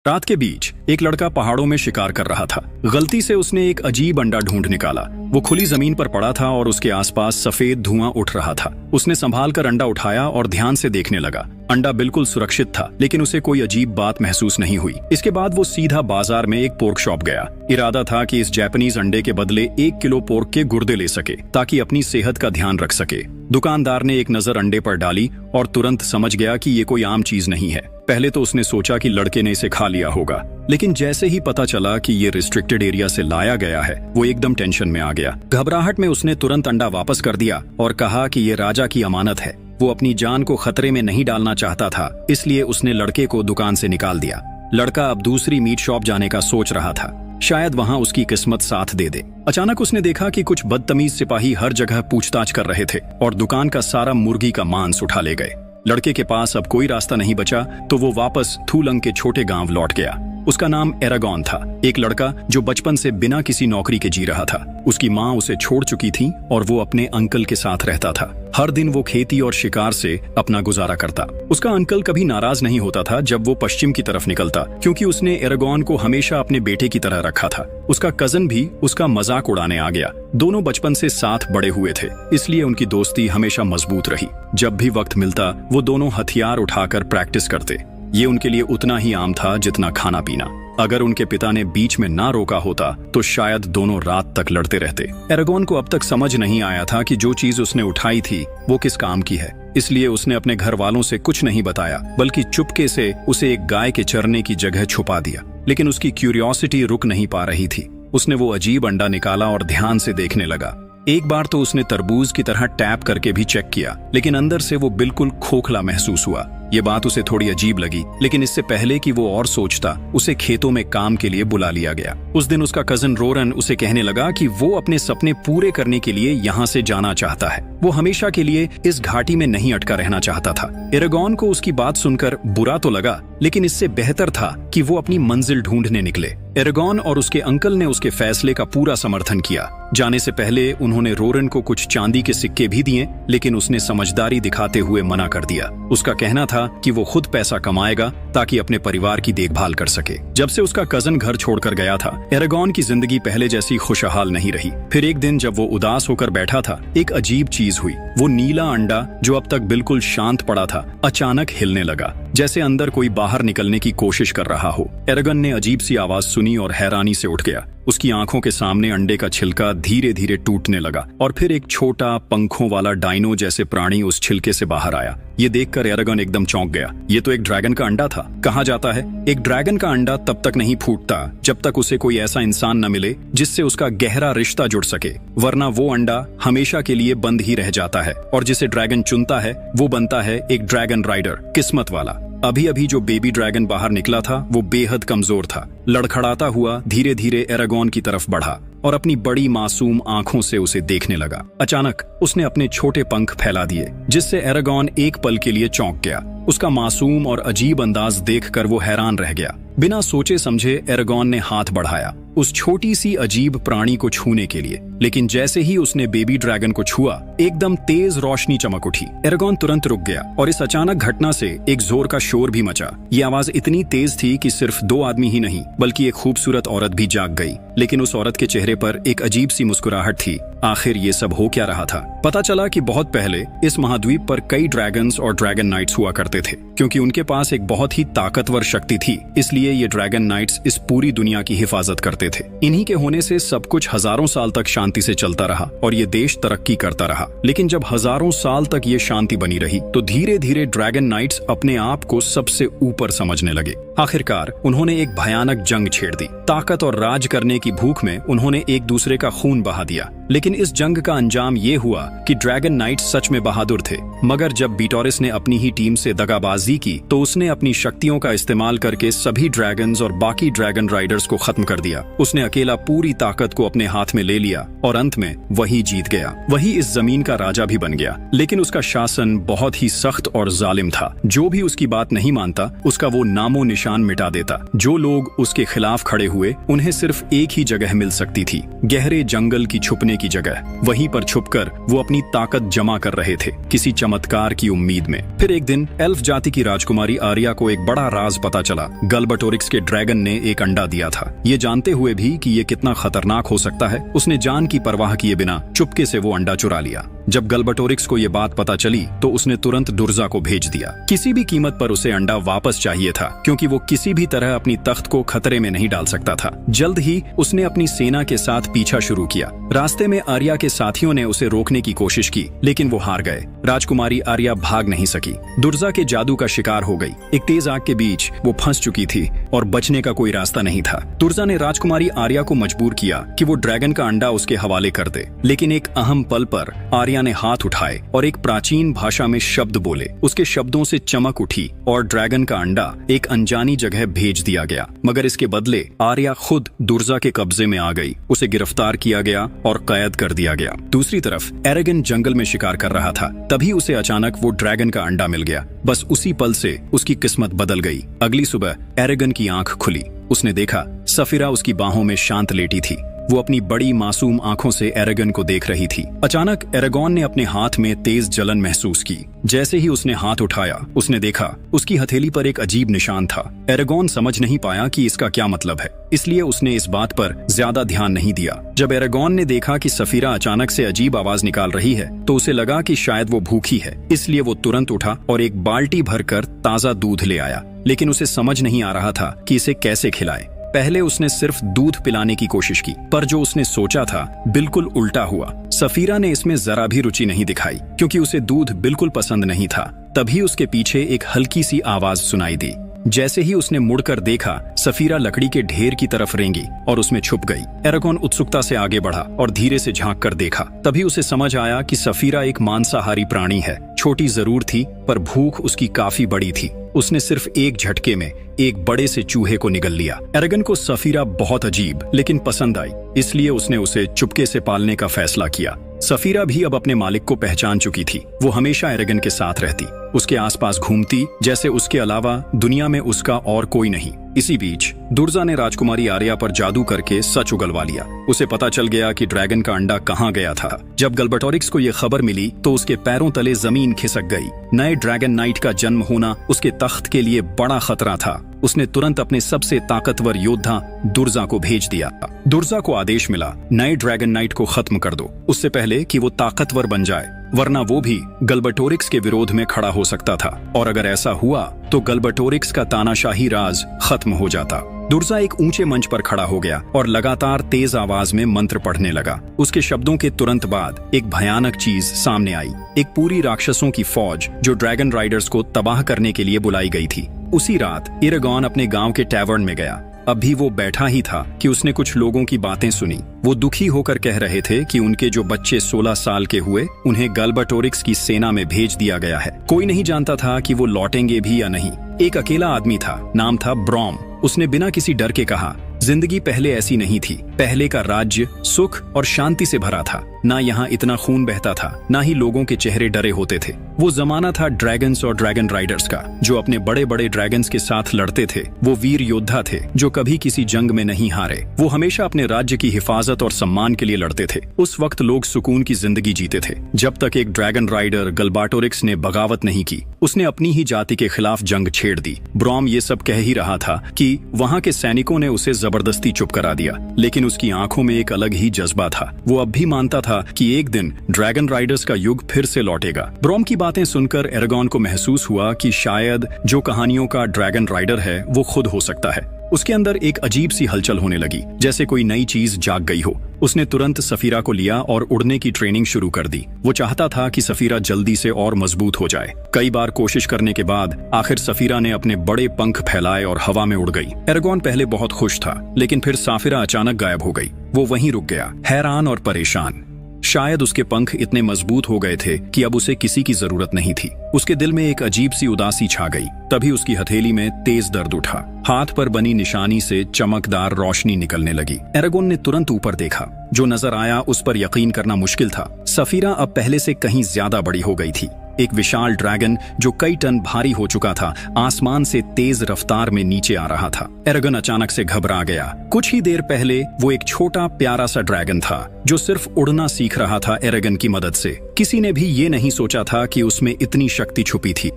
रात के बीच एक लड़का पहाड़ों में शिकार कर रहा था। गलती से उसने एक अजीब अंडा ढूंढ निकाला। वो खुली जमीन पर पड़ा था और उसके आसपास सफेद धुआं उठ रहा था। उसने संभाल कर अंडा उठाया और ध्यान से देखने लगा। अंडा बिल्कुल सुरक्षित था, लेकिन उसे कोई अजीब बात महसूस नहीं हुई। इसके बाद वो सीधा बाजार में एक पोर्क शॉप गया। इरादा था कि इस जापानीज अंडे के बदले 1 किलो पोर्क के गुर्दे ले सके, ताकि अपनी सेहत का ध्यान रख सके। दुकानदार ने एक नजर अंडे पर डाली और तुरंत समझ गया कि ये कोई आम चीज नहीं है। पहले तो उसने सोचा कि लड़के ने इसे खा लिया होगा, लेकिन जैसे ही पता चला कि ये रिस्ट्रिक्टेड एरिया से लाया गया है, वो एकदम टेंशन में आ गया। घबराहट में उसने तुरंत अंडा वापस कर दिया और कहा कि ये राजा की अमानत है। वो अपनी जान को खतरे में नहीं डालना चाहता था, इसलिए उसने लड़के को दुकान से निकाल दिया। लड़का अब दूसरी मीट शॉप जाने का सोच रहा था, शायद वहां उसकी किस्मत साथ दे दे। अचानक उसने देखा कि कुछ बदतमीज सिपाही हर जगह पूछताछ कर रहे थे और दुकान का सारा मुर्गी का मांस उठा ले गए। लड़के के पास अब कोई रास्ता नहीं बचा, तो वो वापस थूलंग के छोटे गांव लौट गया। उसका नाम एरागॉन था, एक लड़का जो बचपन से बिना किसी नौकरी के जी रहा था। उसकी माँ उसे छोड़ चुकी थी और वो अपने अंकल के साथ रहता था। हर दिन वो खेती और शिकार से अपना गुजारा करता। उसका अंकल कभी नाराज नहीं होता था जब वो पश्चिम की तरफ निकलता, क्योंकि उसने एरागॉन को हमेशा अपने बेटे की तरह रखा था। उसका कजन भी उसका मजाक उड़ाने आ गया। दोनों बचपन से साथ बड़े हुए थे, इसलिए उनकी दोस्ती हमेशा मजबूत रही। जब भी वक्त मिलता वो दोनों हथियार उठाकर प्रैक्टिस करते। ये उनके लिए उतना ही आम था जितना खाना पीना। अगर उनके पिता ने बीच में ना रोका होता तो शायद दोनों रात तक लड़ते रहते। एरागॉन को अब तक समझ नहीं आया था कि जो चीज उसने उठाई थी वो किस काम की है, इसलिए उसने अपने घर वालों से कुछ नहीं बताया, बल्कि चुपके से उसे एक गाय के चरने की जगह छुपा दिया। लेकिन उसकी क्यूरियोसिटी रुक नहीं पा रही थी। उसने वो अजीब अंडा निकाला और ध्यान से देखने लगा। एक बार तो उसने तरबूज की तरह टैप करके भी चेक किया, लेकिन अंदर से वो बिल्कुल खोखला महसूस हुआ। ये बात उसे थोड़ी अजीब लगी, लेकिन इससे पहले कि वो और सोचता, उसे खेतों में काम के लिए बुला लिया गया। उस दिन उसका कजन रोरन उसे कहने लगा कि वो अपने सपने पूरे करने के लिए यहाँ से जाना चाहता है। वो हमेशा के लिए इस घाटी में नहीं अटका रहना चाहता था। एरागॉन को उसकी बात सुनकर बुरा तो लगा, लेकिन इससे बेहतर था कि वो अपनी मंजिल ढूंढने निकले। एरागॉन और उसके अंकल ने उसके फैसले का पूरा समर्थन किया। जाने से पहले उन्होंने रोरन को कुछ चांदी के सिक्के भी दिए, लेकिन उसने समझदारी दिखाते हुए मना कर दिया। उसका कहना था कि वो खुद पैसा कमाएगा ताकि अपने परिवार की देखभाल कर सके। जब से उसका कजन घर छोड़कर गया था, एरागॉन की जिंदगी पहले जैसी खुशहाल नहीं रही। फिर एक दिन जब वो उदास होकर बैठा था, एक अजीब चीज हुई। वो नीला अंडा जो अब तक बिल्कुल शांत पड़ा था, अचानक हिलने लगा, जैसे अंदर कोई बाहर निकलने की कोशिश कर रहा हो। एरागॉन ने अजीब सी आवाज सुनी और हैरानी से उठ गया। उसकी आंखों के सामने अंडे का छिलका धीरे धीरे टूटने लगा और फिर एक छोटा पंखों वाला डायनो जैसे प्राणी उस छिलके से बाहर आया। ये देखकर एरागॉन एकदम चौंक गया। ये तो एक ड्रैगन का अंडा था। कहा जाता है एक ड्रैगन का अंडा तब तक नहीं फूटता जब तक उसे कोई ऐसा इंसान न मिले जिससे उसका गहरा रिश्ता जुड़ सके, वरना वो अंडा हमेशा के लिए बंद ही रह जाता है और जिसे ड्रैगन चुनता है वो बनता है एक ड्रैगन राइडर, किस्मत वाला। अभी अभी जो बेबी ड्रैगन बाहर निकला था वो बेहद कमजोर था। लड़खड़ाता हुआ धीरे धीरे एरागॉन की तरफ बढ़ा और अपनी बड़ी मासूम आंखों से उसे देखने लगा। अचानक उसने अपने छोटे पंख फैला दिए, जिससे एरागॉन एक पल के लिए चौंक गया। उसका मासूम और अजीब अंदाज देखकर वो हैरान रह गया। बिना सोचे समझे एरागॉन ने हाथ बढ़ाया उस छोटी सी अजीब प्राणी को छूने के लिए, लेकिन जैसे ही उसने बेबी ड्रैगन को छुआ, एकदम तेज रोशनी चमक उठी। एरागॉन तुरंत रुक गया और इस अचानक घटना से एक जोर का शोर भी मचा। ये आवाज इतनी तेज थी कि सिर्फ 2 आदमी ही नहीं, बल्कि एक खूबसूरत औरत भी जाग गई। लेकिन उस औरत के चेहरे पर एक अजीब सी मुस्कुराहट थी। आखिर ये सब हो क्या रहा था? पता चला कि बहुत पहले इस महाद्वीप पर कई ड्रैगन्स और ड्रैगन नाइट्स हुआ करते थे। क्योंकि उनके पास एक बहुत ही ताकतवर शक्ति थी, इसलिए ये ड्रैगन नाइट्स इस पूरी दुनिया की हिफाजत करते थे। इन्हीं के होने से सब कुछ हजारों साल तक शांति से चलता रहा और ये देश तरक्की करता रहा। लेकिन जब हजारों साल तक ये शांति बनी रही, तो धीरे धीरे ड्रैगन नाइट्स अपने आप को सबसे ऊपर समझने लगे। आखिरकार उन्होंने एक भयानक जंग छेड़ दी। ताकत और राज करने की भूख में उन्होंने एक दूसरे का खून बहा दिया। लेकिन इस जंग का अंजाम ये हुआ कि ड्रैगन नाइट्स सच में बहादुर थे, मगर जब बीटोरिस ने अपनी ही टीम से दगाबाजी की तो उसने अपनी शक्तियों का इस्तेमाल करके सभी ड्रैगन्स और बाकी ड्रैगन राइडर्स को खत्म कर दिया। उसने अकेला पूरी ताकत को अपने हाथ में ले लिया और अंत में वही जीत गया। वही इस जमीन का राजा भी बन गया। लेकिन उसका शासन बहुत ही सख्त और जालिम था। जो भी उसकी बात नहीं मानता, उसका वो नामो निशान मिटा देता। जो लोग उसके खिलाफ खड़े हुए, उन्हें सिर्फ एक ही जगह मिल सकती थी, गहरे जंगल की छुपने की जगह। वहीं पर छुपकर वो अपनी ताकत जमा कर रहे थे, किसी चमत्कार की उम्मीद में। फिर एक दिन एल्फ जाति की राजकुमारी आर्या को एक बड़ा राज पता चला। गल्बाटोरिक्स के ड्रैगन ने एक अंडा दिया था। ये जानते हुए भी कि ये कितना खतरनाक हो सकता है, उसने जान की परवाह किए बिना चुपके से वो अंडा चुरा लिया। जब गल्बाटोरिक्स को ये बात पता चली तो उसने तुरंत दुर्जा को भेज दिया। किसी भी कीमत पर उसे अंडा वापस चाहिए था, क्योंकि वो किसी भी तरह अपनी तख्त को खतरे में नहीं डाल सकता था। जल्द ही उसने अपनी सेना के साथ पीछा शुरू किया। रास्ते में आर्या के साथियों ने उसे रोकने की कोशिश की, लेकिन वो हार गए। राजकुमारी आर्या भाग नहीं सकी, दुर्जा के जादू का शिकार हो गई। एक तेज आग के बीच वो फंस चुकी थी और बचने का कोई रास्ता नहीं था। दुर्जा ने राजकुमारी आर्या को मजबूर किया कि वो ड्रैगन का अंडा उसके हवाले कर दे, लेकिन एक अहम पल पर आर्या ने हाथ उठाए और एक प्राचीन भाषा में शब्द बोले। उसके शब्दों से चमक उठी और ड्रैगन का अंडा एक अनजानी जगह भेज दिया गया। मगर इसके बदले आर्या खुद दुर्जा के कब्जे में आ गई। उसे गिरफ्तार किया गया और कैद कर दिया गया। दूसरी तरफ एरेगन जंगल में शिकार कर रहा था। तभी उसे अचानक वो ड्रैगन का अंडा मिल गया। बस उसी पल से उसकी किस्मत बदल गई। अगली सुबह एरेगन की आंख खुली। उसने देखा सफीरा उसकी बाहों में शांत लेटी थी। वो अपनी बड़ी मासूम आंखों से एरेगन को देख रही थी। अचानक एरेगॉन ने अपने हाथ में तेज जलन महसूस की। जैसे ही उसने हाथ उठाया, उसने देखा उसकी हथेली पर एक अजीब निशान था। एरेगॉन समझ नहीं पाया कि इसका क्या मतलब है, इसलिए उसने इस बात पर ज्यादा ध्यान नहीं दिया। जब एरेगॉन ने देखा कि सफीरा अचानक से अजीब आवाज निकाल रही है, तो उसे लगा कि शायद वो भूखी है। इसलिए वो तुरंत उठा और एक बाल्टी भरकर ताजा दूध ले आया। लेकिन उसे समझ नहीं आ रहा था कि इसे कैसे खिलाए। पहले उसने सिर्फ दूध पिलाने की कोशिश की, पर जो उसने सोचा था बिल्कुल उल्टा हुआ। सफीरा ने इसमें जरा भी रुचि नहीं दिखाई, क्योंकि उसे दूध बिल्कुल पसंद नहीं था। तभी उसके पीछे एक हल्की सी आवाज सुनाई दी। जैसे ही उसने मुड़कर देखा, सफीरा लकड़ी के ढेर की तरफ रेंगी और उसमें छुप गई। एरेगॉन उत्सुकता से आगे बढ़ा और धीरे से झांक कर देखा। तभी उसे समझ आया कि सफीरा एक मांसाहारी प्राणी है। छोटी जरूर थी, पर भूख उसकी काफी बड़ी थी। उसने सिर्फ एक झटके में एक बड़े से चूहे को निगल लिया। एरेगन को सफीरा बहुत अजीब लेकिन पसंद आई, इसलिए उसने उसे चुपके से पालने का फैसला किया। सफीरा भी अब अपने मालिक को पहचान चुकी थी। वो हमेशा एरेगन के साथ रहती, उसके आसपास घूमती, जैसे उसके अलावा दुनिया में उसका और कोई नहीं। इसी बीच दुर्जा ने राजकुमारी आर्या पर जादू करके सच उगलवा लिया। उसे पता चल गया कि ड्रैगन का अंडा कहाँ गया था। जब गल्बाटोरिक्स को यह खबर मिली तो उसके पैरों तले जमीन खिसक गई। नए ड्रैगन नाइट का जन्म होना उसके तख्त के लिए बड़ा खतरा था। उसने तुरंत अपने सबसे ताकतवर योद्धा दुर्जा को भेज दिया। दुर्जा को आदेश मिला, नए ड्रैगन नाइट को खत्म कर दो, उससे पहले कि वो ताकतवर बन जाए, वरना वो भी गल्बाटोरिक्स के विरोध में खड़ा हो सकता था। और अगर ऐसा हुआ तो गल्बाटोरिक्स का तानाशाही राज खत्म हो जाता। दुर्जा एक ऊंचे मंच पर खड़ा हो गया और लगातार तेज आवाज में मंत्र पढ़ने लगा। उसके शब्दों के तुरंत बाद एक भयानक चीज सामने आई। एक पूरी राक्षसों की फौज जो ड्रैगन राइडर्स को तबाह करने के लिए बुलाई गई थी। उसी रात एरेगॉन अपने गांव के टैवर्न में गया। अभी वो बैठा ही था कि उसने कुछ लोगों की बातें सुनी। वो दुखी होकर कह रहे थे कि उनके जो बच्चे 16 साल के हुए, उन्हें गल्बाटोरिक्स की सेना में भेज दिया गया है। कोई नहीं जानता था कि वो लौटेंगे भी या नहीं। एक अकेला आदमी था, नाम था ब्रॉम। उसने बिना किसी डर के कहा, जिंदगी पहले ऐसी नहीं थी। पहले का राज्य सुख और शांति से भरा था। ना यहाँ इतना खून बहता था, ना ही लोगों के चेहरे डरे होते थे। वो जमाना था ड्रैगन्स और ड्रैगन राइडर्स का, जो अपने बड़े बड़े ड्रैगन्स के साथ लड़ते थे। वो वीर योद्धा थे जो कभी किसी जंग में नहीं हारे। वो हमेशा अपने राज्य की हिफाजत और सम्मान के लिए लड़ते थे। उस वक्त लोग सुकून की जिंदगी जीते थे, जब तक एक ड्रैगन राइडर गल्बाटोरिक्स ने बगावत नहीं की। उसने अपनी ही जाति के खिलाफ जंग छेड़ दी। ब्रॉम ये सब कह ही रहा था कि वहाँ के सैनिकों ने उसे जबरदस्ती चुप करा दिया, लेकिन उसकी आंखों में एक अलग ही जज्बा था। वो अब भी मानता था कि एक दिन ड्रैगन राइडर्स का युग फिर से लौटेगा। ब्रॉम की बातें सुनकर एरेगॉन को महसूस हुआ कि शायद जो कहानियों का ड्रैगन राइडर है वो खुद हो सकता है। उसके अंदर एक अजीब सी हलचल होने लगी, जैसे कोई नई चीज जाग गई हो। उसने तुरंत सफीरा को लिया और उड़ने की ट्रेनिंग शुरू कर दी। वो चाहता था कि सफीरा जल्दी से और मजबूत हो जाए। कई बार कोशिश करने के बाद आखिर सफीरा ने अपने बड़े पंख फैलाए और हवा में उड़ गई। एरेगॉन पहले बहुत खुश था, लेकिन फिर सफीरा अचानक गायब हो गई। वो वहीं रुक गया, हैरान और परेशान। शायद उसके पंख इतने मजबूत हो गए थे कि अब उसे किसी की जरूरत नहीं थी। उसके दिल में एक अजीब सी उदासी छा गई। तभी उसकी हथेली में तेज दर्द उठा। हाथ पर बनी निशानी से चमकदार रोशनी निकलने लगी। एरेगॉन ने तुरंत ऊपर देखा। जो नजर आया उस पर यकीन करना मुश्किल था। सफीरा अब पहले से कहीं ज्यादा बड़ी हो गई थी। एक विशाल ड्रैगन जो कई टन भारी हो चुका था आसमान से तेज रफ्तार में नीचे आ रहा था। एरागन अचानक से घबरा गया। कुछ ही देर पहले वो एक छोटा प्यारा सा ड्रैगन था जो सिर्फ उड़ना सीख रहा था एरागन की मदद से। किसी ने भी ये नहीं सोचा था कि उसमें इतनी शक्ति छुपी थी।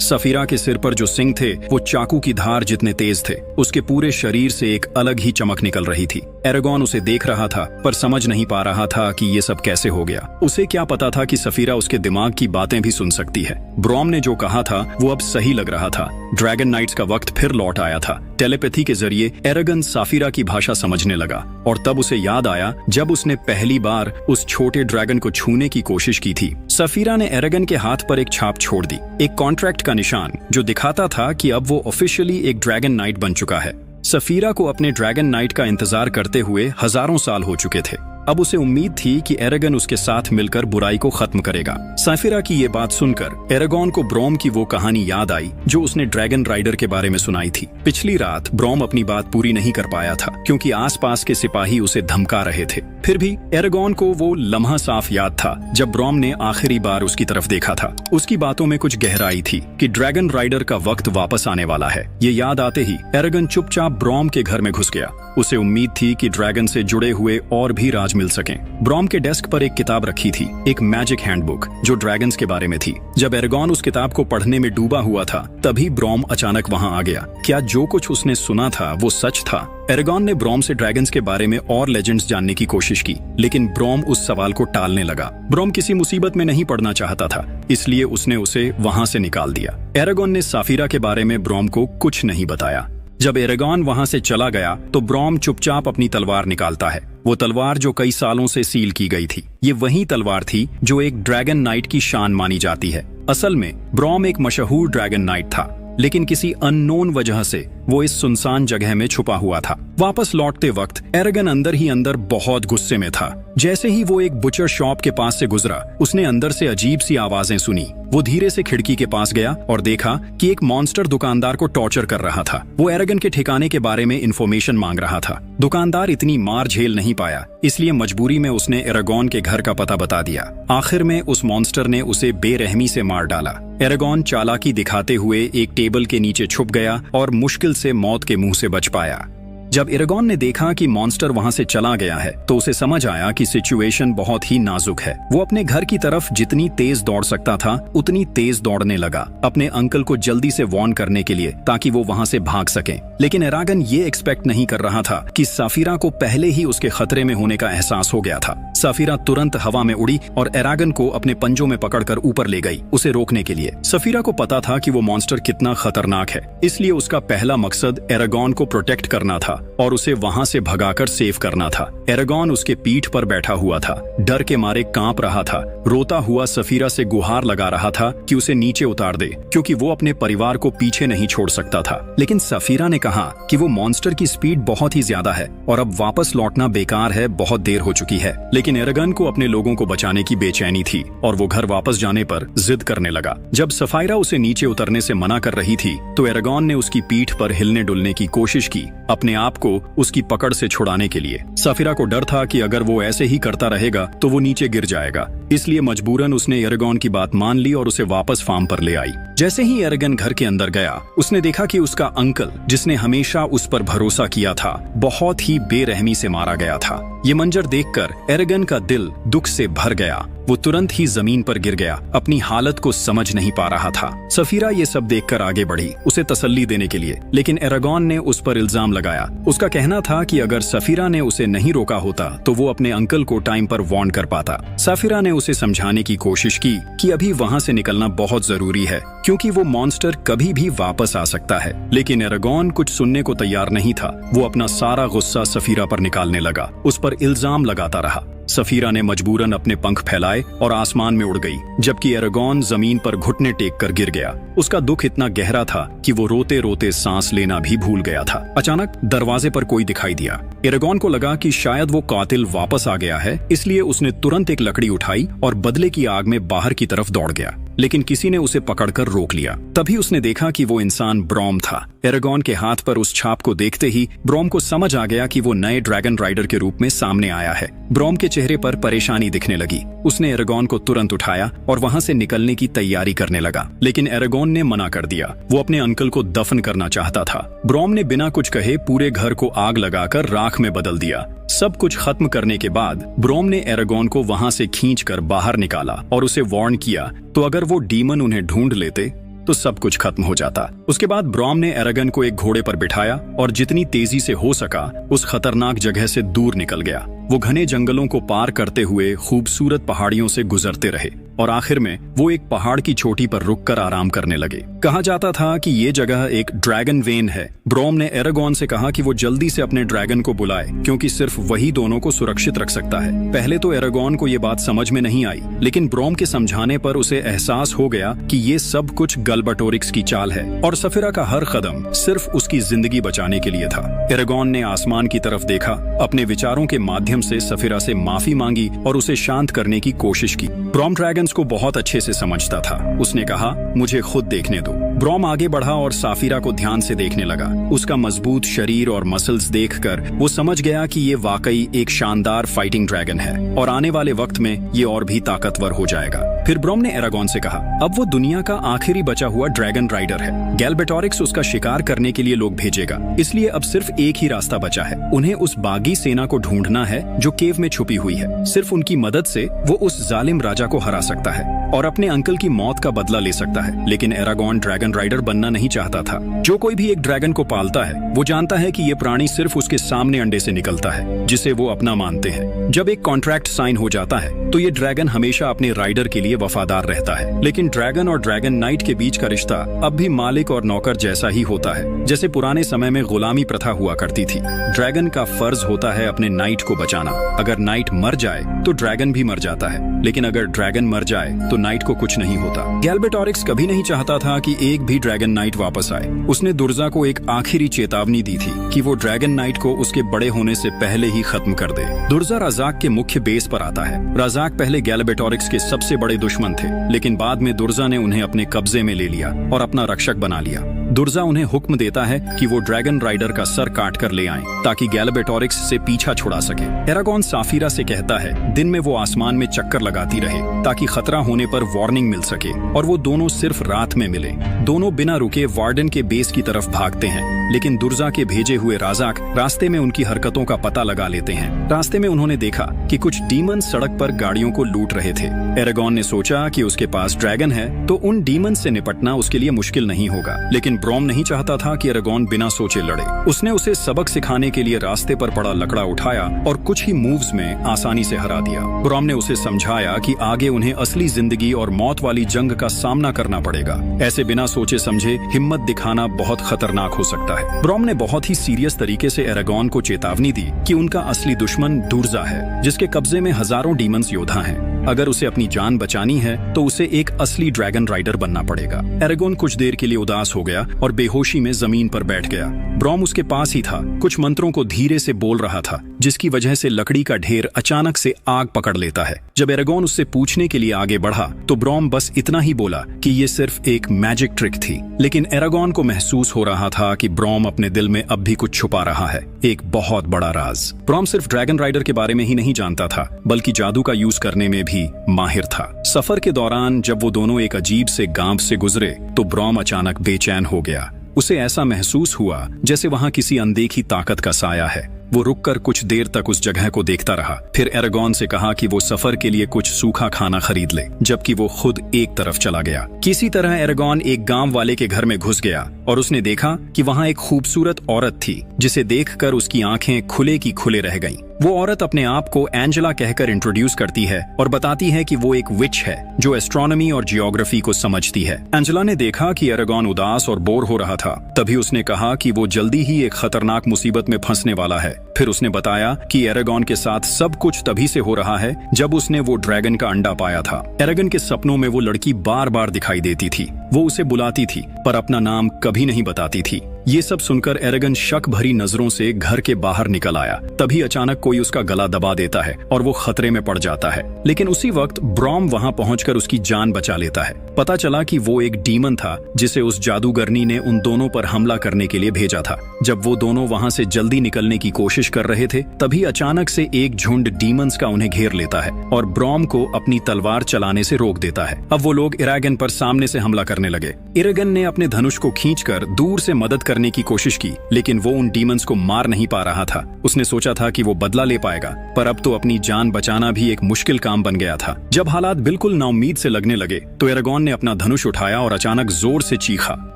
सफीरा के सिर पर जो सिंग थे वो चाकू की धार जितने तेज थे। उसके पूरे शरीर से एक अलग ही चमक निकल रही थी। एरागन उसे देख रहा था पर समझ नहीं पा रहा था कि ये सब कैसे हो गया। उसे क्या पता था कि सफीरा उसके दिमाग की बातें भी सुन सकती है। ब्रॉम ने जो कहा था वो अब सही लग रहा था। ड्रैगन नाइट्स का वक्त फिर लौट आया था। टेलीपैथी के जरिए एरागन सफीरा की भाषा समझने लगा और तब उसे याद आया जब उसने पहली बार उस छोटे ड्रैगन को छूने की कोशिश की थी। सफीरा ने एरागन के हाथ पर एक छाप छोड़ दी, एक कॉन्ट्रैक्ट का निशान जो दिखाता था कि अब वो ऑफिशियली एक ड्रैगन नाइट बन चुका है। सफीरा को अपने ड्रैगन नाइट का इंतजार करते हुए हजारों साल हो चुके थे। अब उसे उम्मीद थी कि एरागन उसके साथ मिलकर बुराई को खत्म करेगा। सफीरा की ये बात सुनकर एरागन को ब्रॉम की वो कहानी याद आई जो उसने ड्रैगन राइडर के बारे में सुनाई थी। पिछली रात ब्रॉम अपनी बात पूरी नहीं कर पाया था क्योंकि आसपास के सिपाही उसे धमका रहे थे। फिर भी एरागन को वो लम्हा साफ याद था जब ब्रॉम ने आखिरी बार उसकी तरफ देखा था। उसकी बातों में कुछ गहराई थी कि ड्रैगन राइडर का वक्त वापस आने वाला है। ये याद आते ही एरागन चुपचाप ब्रॉम के घर में घुस गया। उसे उम्मीद थी कि ड्रैगन से जुड़े हुए और भी राज मिल सकें। ब्रॉम के डेस्क पर एक किताब रखी थी, एक मैजिक हैंडबुक जो ड्रैगन्स के बारे में थी। जब एरागन उस किताब को पढ़ने में डूबा हुआ था तभी ब्रॉम अचानक वहां आ गया। क्या जो कुछ उसने सुना था वो सच था? एरागन ने ब्रॉम से ड्रैगन्स के बारे में और लेजेंड्स जानने की कोशिश की, लेकिन ब्रॉम उस सवाल को टालने लगा। ब्रॉम किसी मुसीबत में नहीं पड़ना चाहता था, इसलिए उसने उसे वहां से निकाल दिया। एरागन ने सफीरा के बारे में ब्रॉम को कुछ नहीं बताया। जब एरागन वहां से चला गया तो ब्रॉम चुपचाप अपनी तलवार निकालता है। वो तलवार जो कई सालों से सील की गई थी। ये वही तलवार थी जो एक ड्रैगन नाइट की शान मानी जाती है। असल में ब्रॉम एक मशहूर ड्रैगन नाइट था, लेकिन किसी अननोन वजह से वो इस सुनसान जगह में छुपा हुआ था। वापस लौटते वक्त एरागन अंदर ही अंदर बहुत गुस्से में था। जैसे ही वो एक बुचर शॉप के पास से गुजरा उसने अंदर से अजीब सी आवाजें सुनी। वो धीरे से खिड़की के पास गया और देखा कि एक मॉन्स्टर दुकानदार को टॉर्चर कर रहा था। वो एरागन के ठिकाने के बारे में इंफॉर्मेशन मांग रहा था। दुकानदार इतनी मार झेल नहीं पाया, इसलिए मजबूरी में उसने एरागन के घर का पता बता दिया। आखिर में उस मॉन्स्टर ने उसे बेरहमी से मार डाला। एरागन चालाकी दिखाते हुए एक टेबल के नीचे छुप गया और मुश्किल से मौत के मुंह से बच पाया। जब एरागन ने देखा कि मॉन्स्टर वहां से चला गया है तो उसे समझ आया कि सिचुएशन बहुत ही नाजुक है। वो अपने घर की तरफ जितनी तेज दौड़ सकता था उतनी तेज दौड़ने लगा, अपने अंकल को जल्दी से वार्न करने के लिए ताकि वो वहां से भाग सके। लेकिन एरागन ये एक्सपेक्ट नहीं कर रहा था कि सफीरा को पहले ही उसके खतरे में होने का एहसास हो गया था। सफीरा तुरंत हवा में उड़ी और एरागन को अपने पंजों में पकड़कर ऊपर ले गई उसे रोकने के लिए। सफीरा को पता था कि वो मॉन्स्टर कितना खतरनाक है, इसलिए उसका पहला मकसद एरागन को प्रोटेक्ट करना था और उसे वहां से भगाकर सेव करना था। एरागन उसके पीठ पर बैठा हुआ था, डर के मारे कांप रहा था, रोता हुआ सफीरा से गुहार लगा रहा था कि उसे नीचे उतार दे क्योंकि वो अपने परिवार को पीछे नहीं छोड़ सकता था। लेकिन सफीरा ने कहा कि वो मॉन्स्टर की स्पीड बहुत ही ज्यादा है और अब वापस लौटना बेकार है, बहुत देर हो चुकी है। लेकिन एरागन को अपने लोगों को बचाने की बेचैनी थी और वो घर वापस जाने पर जिद करने लगा। जब सफीरा उसे नीचे उतरने से मना कर रही थी तो एरागन ने उसकी पीठ पर हिलने डुलने की कोशिश की, अपने आप को उसकी पकड़ से छुड़ाने के लिए। सफीरा को डर था कि अगर वो ऐसे ही करता रहेगा तो वो नीचे गिर जाएगा, इसलिए मजबूरन उसने एरागन की बात मान ली और उसे वापस फार्म पर ले आई। जैसे ही एरागन घर के अंदर गया उसने देखा कि उसका अंकल, जिसने हमेशा उस पर भरोसा किया था, बहुत ही बेरहमी से मारा गया था। ये मंजर देखकर एरागन का दिल दुख से भर गया। वो तुरंत ही जमीन पर गिर गया, अपनी हालत को समझ नहीं पा रहा था। सफीरा ये सब देखकर आगे बढ़ी उसे तसल्ली देने के लिए, लेकिन एरागन ने उस पर इल्जाम लगाया। उसका कहना था कि अगर सफीरा ने उसे नहीं रोका होता तो वो अपने अंकल को टाइम पर वार्न कर पाता। सफीरा ने उसे समझाने की कोशिश की कि अभी वहां से निकलना बहुत जरूरी है क्योंकि वो मॉन्स्टर कभी भी वापस आ सकता है। लेकिन एरागन कुछ सुनने को तैयार नहीं था। वो अपना सारा गुस्सा सफीरा पर निकालने लगा, उस पर इल्जाम लगाता रहा। सफीरा ने मजबूरन अपने पंख फैलाए और आसमान में उड़ गई, जबकि एरागन जमीन पर घुटने टेक कर गिर गया। उसका दुख इतना गहरा था कि वो रोते रोते सांस लेना भी भूल गया था। अचानक दरवाजे पर कोई दिखाई दिया। एरागन को लगा कि शायद वो कातिल वापस आ गया है, इसलिए उसने तुरंत एक लकड़ी उठाई और बदले की आग में बाहर की तरफ दौड़ गया। लेकिन किसी ने उसे पकड़कर रोक लिया। तभी उसने देखा कि वो इंसान ब्रॉम था। एरागॉन के हाथ पर उस छाप को देखते ही ब्रॉम को समझ आ गया कि वो नए ड्रैगन राइडर के रूप में सामने आया है। ब्रॉम के चेहरे पर परेशानी दिखने लगी। उसने एरागॉन को तुरंत उठाया और वहां से निकलने की तैयारी करने लगा, लेकिन एरागॉन ने मना कर दिया। वो अपने अंकल को दफन करना चाहता था। ब्रॉम ने बिना कुछ कहे पूरे घर को आग लगाकर राख में बदल दिया। सब कुछ खत्म करने के बाद ब्रॉम ने एरागॉन को वहां से खींचकर बाहर निकाला और उसे वार्न किया तो अगर वो डीमन उन्हें ढूंढ लेते तो सब कुछ खत्म हो जाता। उसके बाद ब्रॉम ने एरागन को एक घोड़े पर बिठाया और जितनी तेजी से हो सका उस खतरनाक जगह से दूर निकल गया। वो घने जंगलों को पार करते हुए खूबसूरत पहाड़ियों से गुजरते रहे और आखिर में वो एक पहाड़ की चोटी पर रुककर आराम करने लगे। कहा जाता था कि ये जगह एक ड्रैगन वेन है। ब्रॉम ने एरागॉन से कहा कि वो जल्दी से अपने ड्रैगन को बुलाए क्योंकि सिर्फ वही दोनों को सुरक्षित रख सकता है। पहले तो एरागॉन को ये बात समझ में नहीं आई, लेकिन ब्रॉम के समझाने पर उसे एहसास हो गया कि ये सब कुछ गलबटोरिक्स की चाल है और सफिरा का हर कदम सिर्फ उसकी जिंदगी बचाने के लिए था। एरागॉन ने आसमान की तरफ देखा, अपने विचारों के माध्यम से सफिरा से माफी मांगी और उसे शांत करने की कोशिश की। ब्रॉम ड्रैगन्स को बहुत अच्छे से समझता था। उसने कहा, मुझे खुद देखने दो। ब्रॉम आगे बढ़ा और साफिरा को ध्यान से देखने लगा। उसका मजबूत शरीर और मसल्स देखकर वो समझ गया कि ये वाकई एक शानदार फाइटिंग ड्रैगन है और आने वाले वक्त में ये और भी ताकतवर हो जाएगा। फिर ब्रॉम ने एरागॉन से कहा, अब वो दुनिया का आखिरी बचा हुआ ड्रैगन राइडर है। गैलबेटोरिक्स उसका शिकार करने के लिए लोग भेजेगा, इसलिए अब सिर्फ एक ही रास्ता बचा है। उन्हें उस बागी सेना को ढूंढना है जो केव में छुपी हुई है। सिर्फ उनकी मदद से वो उस जालिम राजा को हरा सकता है और अपने अंकल की मौत का बदला ले सकता है। लेकिन एरागॉन ड्रैगन राइडर बनना नहीं चाहता था। जो कोई भी एक ड्रैगन को पालता है वो जानता है कि ये प्राणी सिर्फ उसके सामने अंडे से निकलता है जिसे वो अपना मानते हैं। जब एक कॉन्ट्रैक्ट साइन हो जाता है तो ये ड्रैगन हमेशा अपने राइडर के लिए वफादार रहता है। लेकिन ड्रैगन और ड्रैगन नाइट के बीच का रिश्ता अब भी मालिक और नौकर जैसा ही होता है, जैसे पुराने समय में गुलामी प्रथा हुआ करती थी। ड्रैगन का फर्ज होता है अपने नाइट को बचाना। अगर नाइट मर जाए तो ड्रैगन भी मर जाता है, लेकिन अगर ड्रैगन मर जाए तो नाइट को कुछ नहीं होता। गैलबेटोरिक्स कभी नहीं चाहता था कि एक भी ड्रैगन नाइट वापस आए। उसने दुर्जा को एक आखिरी चेतावनी दी थी कि वो ड्रैगन नाइट को उसके बड़े होने से पहले ही खत्म कर दे। दुर्जा रजाक के मुख्य बेस पर आता है। रजाक पहले गैलबेटोरिक्स के सबसे बड़े दुश्मन थे, लेकिन बाद में दुर्जा ने उन्हें अपने कब्जे में ले लिया और अपना रक्षक बना लिया। दुर्जा उन्हें हुक्म देता है कि वो ड्रैगन राइडर का सर काट कर ले आएं ताकि गैलबेटोरिक्स से पीछा छुड़ा सके। एरागॉन साफिरा से कहता है दिन में वो आसमान में चक्कर लगाती रहे ताकि खतरा होने पर वार्निंग मिल सके और वो दोनों सिर्फ रात में मिले। दोनों बिना रुके वार्डन के बेस की तरफ भागते हैं, लेकिन दुर्जा के भेजे हुए राजाक रास्ते में उनकी हरकतों का पता लगा लेते हैं। रास्ते में उन्होंने देखा कि कुछ डीमन सड़क पर गाड़ियों को लूट रहे थे। एरागॉन ने सोचा कि उसके पास ड्रैगन है तो उन डीमन से निपटना उसके लिए मुश्किल नहीं होगा, लेकिन ब्रॉम नहीं चाहता था कि एरागॉन बिना सोचे लड़े। उसने उसे सबक सिखाने के लिए रास्ते पर पड़ा लकड़ा उठाया और कुछ ही मूव्स में आसानी से हरा दिया। ब्रॉम ने उसे समझाया कि आगे उन्हें असली जिंदगी और मौत वाली जंग का सामना करना पड़ेगा। ऐसे बिना सोचे समझे हिम्मत दिखाना बहुत खतरनाक हो सकता है। ब्रॉम ने बहुत ही सीरियस तरीके से एरागॉन को चेतावनी दी कि उनका असली दुश्मन दुर्जा है, जिसके कब्जे में हजारों डीमंस योद्धा हैं। अगर उसे अपनी जान बचानी है तो उसे एक असली ड्रैगन राइडर बनना पड़ेगा। एरागॉन कुछ देर के लिए उदास हो गया और बेहोशी में जमीन पर बैठ गया। ब्रॉम उसके पास ही था, कुछ मंत्रों को धीरे से बोल रहा था, जिसकी वजह से लकड़ी का ढेर अचानक से आग पकड़ लेता है। जब एरागॉन उससे पूछने के लिए आगे बढ़ा तो ब्रॉम बस इतना ही बोला कि ये सिर्फ एक मैजिक ट्रिक थी। लेकिन एरागॉन को महसूस हो रहा था कि ब्रॉम अपने दिल में अब भी कुछ छुपा रहा है, एक बहुत बड़ा राज। ब्रॉम सिर्फ ड्रैगन राइडर के बारे में ही नहीं जानता था, बल्कि जादू का यूज करने में भी माहिर था। सफर के दौरान जब वो दोनों एक अजीब से गांव से गुजरे तो ब्रॉम अचानक बेचैन हो गया। उसे ऐसा महसूस हुआ जैसे वहां किसी अनदेखी ताकत का साया है। वो रुककर कुछ देर तक उस जगह को देखता रहा, फिर एरागॉन से कहा कि वो सफर के लिए कुछ सूखा खाना खरीद ले, जबकि वो खुद एक तरफ चला गया। किसी तरह एरागॉन एक गांव वाले के घर में घुस गया और उसने देखा कि वहां एक खूबसूरत औरत थी, जिसे देखकर उसकी आंखें खुले की खुले रह गईं। वो औरत अपने आप को एंजेला कहकर इंट्रोड्यूस करती है और बताती है कि वो एक विच है जो एस्ट्रोनॉमी और जियोग्राफी को समझती है। एंजेला ने देखा कि एरागॉन उदास और बोर हो रहा था, तभी उसने कहा कि वो जल्दी ही एक खतरनाक मुसीबत में फंसने वाला है। फिर उसने बताया कि एरागॉन के साथ सब कुछ तभी से हो रहा है जब उसने वो ड्रैगन का अंडा पाया था। एरागॉन के सपनों में वो लड़की बार बार दिखाई देती थी। वो उसे बुलाती थी पर अपना नाम कभी नहीं बताती थी। ये सब सुनकर एरागन शक भरी नजरों से घर के बाहर निकल आया। तभी अचानक कोई उसका गला दबा देता है और वो खतरे में पड़ जाता है। लेकिन उसी वक्त ब्रॉम वहां पहुंचकर उसकी जान बचा लेता है। पता चला कि वो एक डीमन था जिसे उस जादूगरनी ने उन दोनों पर हमला करने के लिए भेजा था। जब वो दोनों वहां से जल्दी निकलने की कोशिश कर रहे थे, तभी अचानक से एक झुंड डीमंस का उन्हें घेर लेता है और ब्रॉम को अपनी तलवार चलाने से रोक देता है। अब वो लोग एरागन पर सामने से हमला करने लगे। एरागन ने अपने धनुष को खींचकर दूर से मदद करने की कोशिश की, लेकिन वो उन डीमंस को मार नहीं पा रहा था। उसने सोचा था कि वो बदला ले पाएगा, पर अब तो अपनी जान बचाना भी एक मुश्किल काम बन गया था। जब हालात बिल्कुल नाउम्मीद से लगने लगे, तो एरागन ने अपना धनुष उठाया और अचानक जोर से चीखा।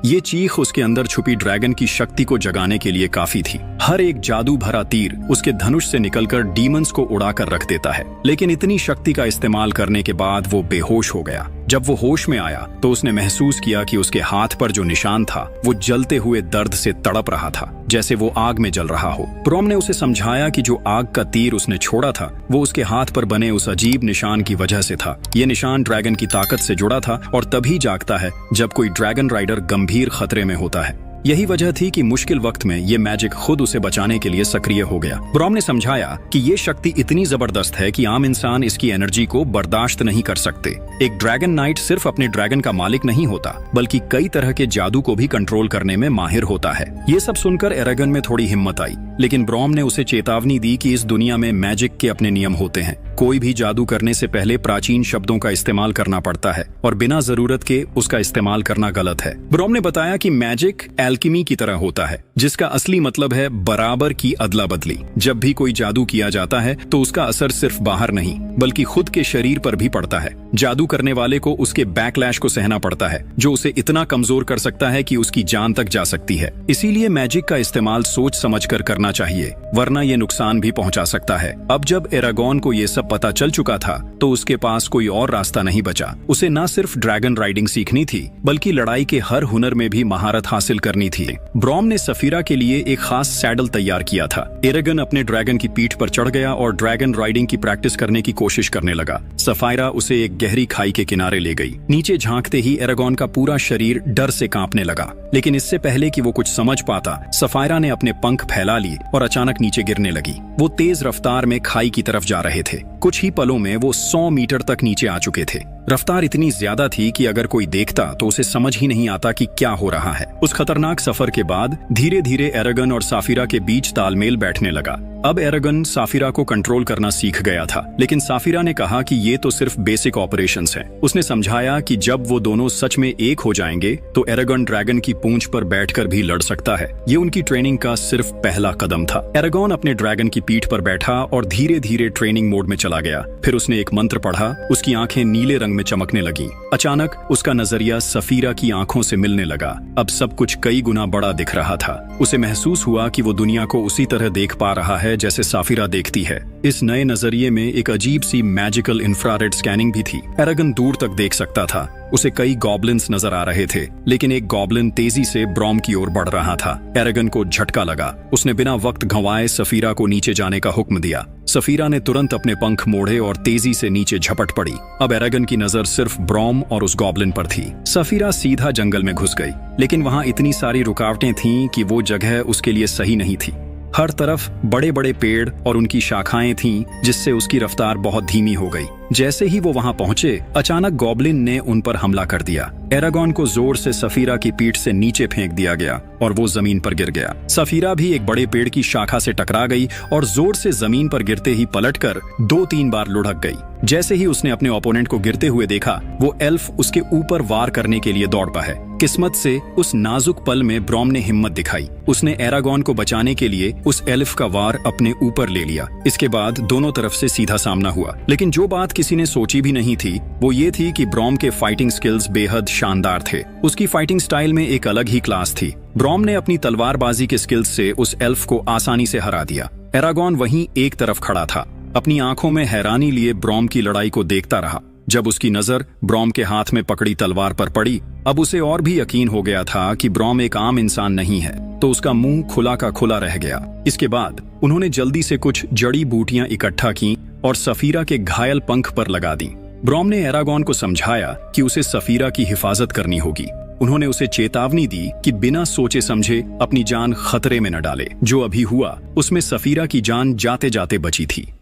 ये चीख उसके अंदर छुपी ड्रैगन की शक्ति को जगाने के लिए काफी थी। हर एक जादू भरा तीर उसके धनुष से निकलकर डीमंस को उड़ाकर रख देता है। लेकिन इतनी शक्ति का इस्तेमाल करने के बाद वो बेहोश हो गया। जब वो होश में आया तो उसने महसूस किया कि उसके हाथ पर जो निशान था वो जलते हुए दर्द से तड़प रहा था, जैसे वो आग में जल रहा हो। ब्रॉम ने उसे समझाया कि जो आग का तीर उसने छोड़ा था वो उसके हाथ पर बने उस अजीब निशान की वजह से था। ये निशान ड्रैगन की ताकत से जुड़ा था और तभी जागता है जब कोई ड्रैगन राइडर गंभीर खतरे में होता है। यही वजह थी कि मुश्किल वक्त में ये मैजिक खुद उसे बचाने के लिए सक्रिय हो गया। ब्रॉम ने समझाया कि ये शक्ति इतनी जबरदस्त है कि आम इंसान इसकी एनर्जी को बर्दाश्त नहीं कर सकते। एक ड्रैगन नाइट सिर्फ अपने ड्रैगन का मालिक नहीं होता, बल्कि कई तरह के जादू को भी कंट्रोल करने में माहिर होता है। ये सब सुनकर एरागन में थोड़ी हिम्मत आई, लेकिन ब्रॉम ने उसे चेतावनी दी कि इस दुनिया में मैजिक के अपने नियम होते हैं। कोई भी जादू करने से पहले प्राचीन शब्दों का इस्तेमाल करना पड़ता है और बिना जरूरत के उसका इस्तेमाल करना गलत है। ब्रॉम ने बताया कि मैजिक एल्केमी की तरह होता है, जिसका असली मतलब है बराबर की अदला बदली। जब भी कोई जादू किया जाता है तो उसका असर सिर्फ बाहर नहीं बल्कि खुद के शरीर पर भी पड़ता है। जादू करने वाले को उसके बैकलैश को सहना पड़ता है, जो उसे इतना कमजोर कर सकता है कि उसकी जान तक जा सकती है। इसीलिए मैजिक का इस्तेमाल सोच समझकर करना चाहिए, वरना ये नुकसान भी पहुंचा सकता है। अब जब एरागन को ये सब पता चल चुका था तो उसके पास कोई और रास्ता नहीं बचा। उसे न सिर्फ ड्रैगन राइडिंग सीखनी थी, बल्कि लड़ाई के हर हुनर में भी महारत हासिल करनी थी। ब्रॉम ने सफीरा के लिए एक खास सैडल तैयार किया था। एरागन अपने ड्रैगन की पीठ पर चढ़ गया और ड्रैगन राइडिंग की प्रैक्टिस करने की कोशिश करने लगा। सफायरा उसे एक गहरी खाई के किनारे ले गई। नीचे झांकते ही एरागन का पूरा शरीर डर से कांपने लगा, लेकिन इससे पहले कि वो कुछ समझ पाता, सफायरा ने अपने पंख फैला लिए और अचानक नीचे गिरने लगी। वो तेज रफ्तार में खाई की तरफ जा रहे थे। कुछ ही पलों में वो 100 मीटर तक नीचे आ चुके थे। रफ्तार इतनी ज्यादा थी कि अगर कोई देखता तो उसे समझ ही नहीं आता कि क्या हो रहा है। उस खतरनाक सफर के बाद धीरे धीरे एरागन और साफिरा के बीच तालमेल बैठने लगा। अब एरागन साफिरा को कंट्रोल करना सीख गया था, लेकिन साफिरा ने कहा कि ये तो सिर्फ बेसिक ऑपरेशंस हैं। उसने समझाया कि जब वो दोनों सच में एक हो जाएंगे तो एरागन ड्रैगन की पूंछ पर बैठकर भी लड़ सकता है। ये उनकी ट्रेनिंग का सिर्फ पहला कदम था। एरागन अपने ड्रैगन की पीठ पर बैठा और धीरे धीरे ट्रेनिंग मोड में चला गया। फिर उसने एक मंत्र पढ़ा। उसकी आंखें नीले रंग में चमकने लगी। अचानक उसका नजरिया सफीरा की आंखों से मिलने लगा। अब सब कुछ कई गुना बड़ा दिख रहा था। उसे महसूस हुआ कि वो दुनिया को उसी तरह देख पा रहा है जैसे साफिरा देखती है। इस नए नजरिए में एक अजीब सी मैजिकल इंफ्रारेड स्कैनिंग भी थी। एरागन दूर तक देख सकता था। उसे कई गॉब्लिन्स नजर आ रहे थे, लेकिन एक गॉब्लिन तेजी से ब्रॉम की ओर बढ़ रहा था। एरागन को झटका लगा। उसने बिना वक्त गंवाए सफीरा को नीचे जाने का हुक्म दिया। सफीरा ने तुरंत अपने पंख मोड़े और तेजी से नीचे झपट पड़ी। अब एरागन की नजर सिर्फ ब्रॉम और उस गॉब्लिन पर थी। सफीरा सीधा जंगल में घुस गई, लेकिन वहां इतनी सारी रुकावटें थीं कि वो जगह उसके लिए सही नहीं थी। हर तरफ बड़े बड़े पेड़ और उनकी शाखाएं थीं, जिससे उसकी रफ्तार बहुत धीमी हो गई। जैसे ही वो वहां पहुंचे, अचानक गॉब्लिन ने उन पर हमला कर दिया। एरागन को जोर से सफीरा की पीठ से नीचे फेंक दिया गया और वो जमीन पर गिर गया। सफीरा भी एक बड़े पेड़ की शाखा से टकरा गई और जोर से जमीन पर गिरते ही पलटकर 2-3 बार लुढ़क गई। जैसे ही उसने अपने ओपोनेंट को गिरते हुए देखा, वो एल्फ उसके ऊपर वार करने के लिए दौड़ पाए। किस्मत से उस नाजुक पल में ब्रॉम ने हिम्मत दिखाई। उसने एरागन को बचाने के लिए उस एल्फ का वार अपने ऊपर ले लिया। इसके बाद दोनों तरफ से सीधा सामना हुआ। लेकिन जो बात किसी ने सोची भी नहीं थी वो ये थी कि ब्रॉम के फाइटिंग स्किल्स बेहद शानदार थे। उसकी फाइटिंग स्टाइल में एक अलग ही क्लास थी। ब्रॉम ने अपनी तलवारबाजी के स्किल्स से उस एल्फ को आसानी से हरा दिया। एरागन वहीं एक तरफ खड़ा था, अपनी आंखों में हैरानी लिए ब्रॉम की लड़ाई को देखता रहा। जब उसकी नजर ब्रॉम के हाथ में पकड़ी तलवार पर पड़ी, अब उसे और भी यकीन हो गया था कि ब्रॉम एक आम इंसान नहीं है, तो उसका मुंह खुला का खुला रह गया। इसके बाद उन्होंने जल्दी से कुछ जड़ी बूटियां इकट्ठा की और सफीरा के घायल पंख पर लगा दी। ब्रॉम ने एरागन को समझाया कि उसे सफीरा की हिफाजत करनी होगी। उन्होंने उसे चेतावनी दी कि बिना सोचे समझे अपनी जान खतरे में न डाले। जो अभी हुआ उसमें सफीरा की जान जाते जाते बची थी।